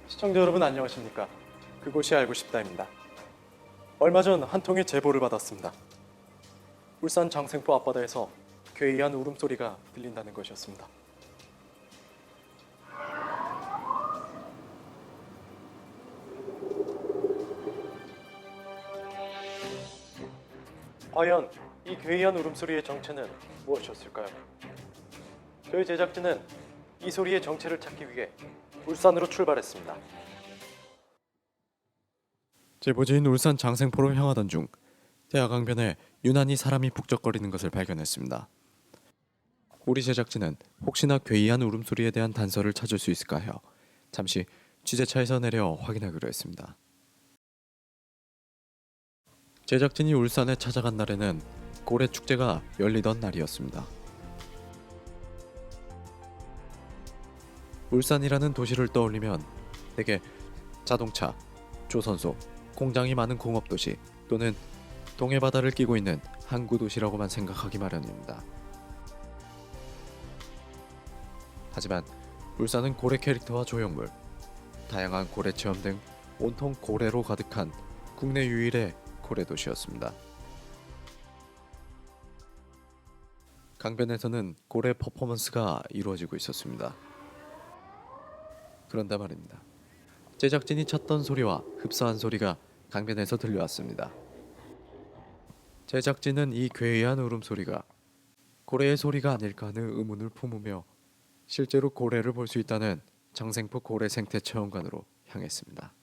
시청자 여러분 안녕하십니까? 그곳이 알고 싶다입니다. 얼마 전 한 통의 제보를 받았습니다. 울산 장생포 앞바다에서 괴이한 울음소리가 들린다는 것이었습니다. 과연 이 괴이한 울음소리의 정체는 무엇이었을까요? 저희 제작진은 이 소리의 정체를 찾기 위해 울산으로 출발했습니다. 제보지인 울산 장생포로 향하던 중 대하강변에 유난히 사람이 북적거리는 것을 발견했습니다. 우리 제작진은 혹시나 괴이한 울음소리에 대한 단서를 찾을 수 있을까 하여 잠시 취재차에서 내려 확인하기로 했습니다. 제작진이 울산에 찾아간 날에는 고래축제가 열리던 날이었습니다. 울산이라는 도시를 떠올리면 대개 자동차, 조선소, 공장이 많은 공업도시 또는 동해바다를 끼고 있는 항구도시라고만 생각하기 마련입니다. 하지만 울산은 고래 캐릭터와 조형물, 다양한 고래 체험 등 온통 고래로 가득한 국내 유일의 고래 도시였습니다. 강변에서는 고래 퍼포먼스가 이루어지고 있었습니다. 그런데 말입니다. 제작진이 찾던 소리와 흡사한 소리가 강변에서 들려왔습니다. 제작진은 이 괴이한 울음소리가 고래의 소리가 아닐까 하는 의문을 품으며 실제로 고래를 볼 수 있다는 장생포 고래생태체험관으로 향했습니다.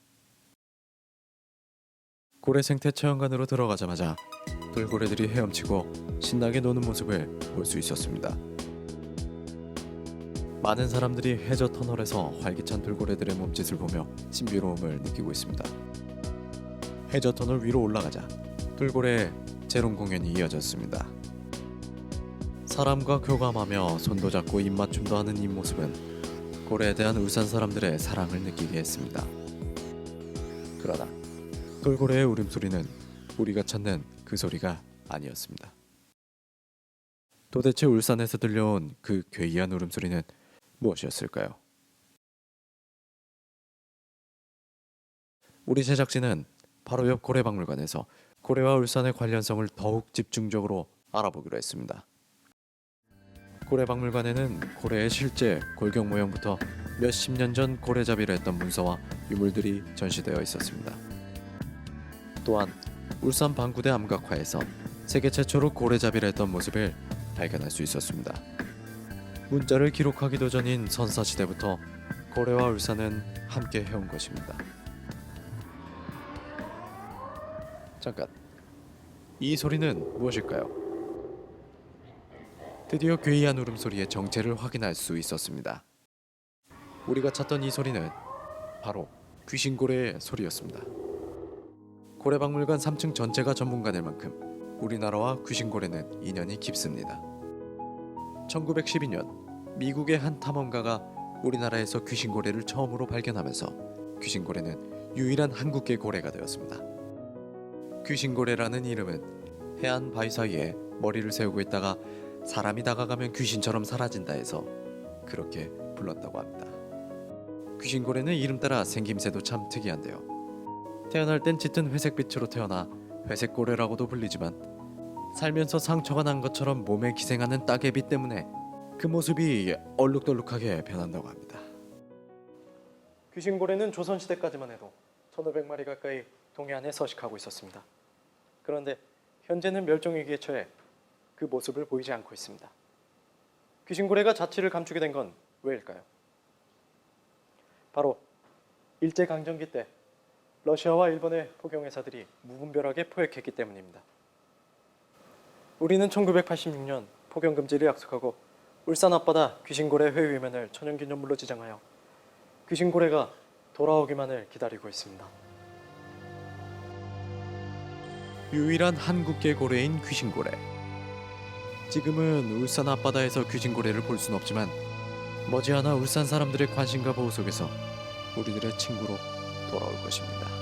고래생태체험관으로 들어가자마자 돌고래들이 헤엄치고 신나게 노는 모습을 볼 수 있었습니다. 많은 사람들이 해저 터널에서 활기찬 돌고래들의 몸짓을 보며 신비로움을 느끼고 있습니다. 해저 터널 위로 올라가자 돌고래의 재롱 공연이 이어졌습니다. 사람과 교감하며 손도 잡고 입맞춤도 하는 이 모습은 고래에 대한 울산 사람들의 사랑을 느끼게 했습니다. 그러나 돌고래의 울음소리는 우리가 찾는 그 소리가 아니었습니다. 도대체 울산에서 들려온 그 괴이한 울음소리는 무엇이었을까요? 우리 제작진은 바로 옆 고래박물관에서 고래와 울산의 관련성을 더욱 집중적으로 알아보기로 했습니다. 고래박물관에는 고래의 실제 골격 모형부터 몇십 년 전 고래잡이를 했던 문서와 유물들이 전시되어 있었습니다. 또한 울산 방구대 암각화에서 세계 최초로 고래잡이를 했던 모습을 발견할 수 있었습니다. 문자를 기록하기도 전인 선사시대부터 고래와 울산은 함께 해온 것입니다. 잠깐, 이 소리는 무엇일까요? 드디어 괴이한 울음소리의 정체를 확인할 수 있었습니다. 우리가 찾던 이 소리는 바로 귀신고래의 소리였습니다. 고래박물관 3층 전체가 전문가될 만큼 우리나라와 귀신고래는 인연이 깊습니다. 1912년 미국의 한 탐험가가 우리나라에서 귀신고래를 처음으로 발견하면서 귀신고래는 유일한 한국계 고래가 되었습니다. 귀신고래라는 이름은 해안 바위 사이에 머리를 세우고 있다가 사람이 다가가면 귀신처럼 사라진다 해서 그렇게 불렀다고 합니다. 귀신고래는 이름 따라 생김새도 참 특이한데요. 태어날 땐 짙은 회색빛으로 태어나 회색고래라고도 불리지만 살면서 상처가 난 것처럼 몸에 기생하는 따개비 때문에 그 모습이 얼룩덜룩하게 변한다고 합니다. 귀신고래는 조선시대까지만 해도 1500마리 가까이 동해안에 서식하고 있었습니다. 그런데 현재는 멸종위기에 처해 그 모습을 보이지 않고 있습니다. 귀신고래가 자취를 감추게 된 건 왜일까요? 바로 일제강점기 때 러시아와 일본의 포경회사들이 무분별하게 포획했기 때문입니다. 우리는 1986년 포경금지를 약속하고 울산 앞바다 귀신고래 회유면을 천연기념물로 지정하여 귀신고래가 돌아오기만을 기다리고 있습니다. 유일한 한국계 고래인 귀신고래. 지금은 울산 앞바다에서 귀신고래를 볼 수는 없지만 머지않아 울산 사람들의 관심과 보호 속에서 우리들의 친구로 돌아올 것입니다.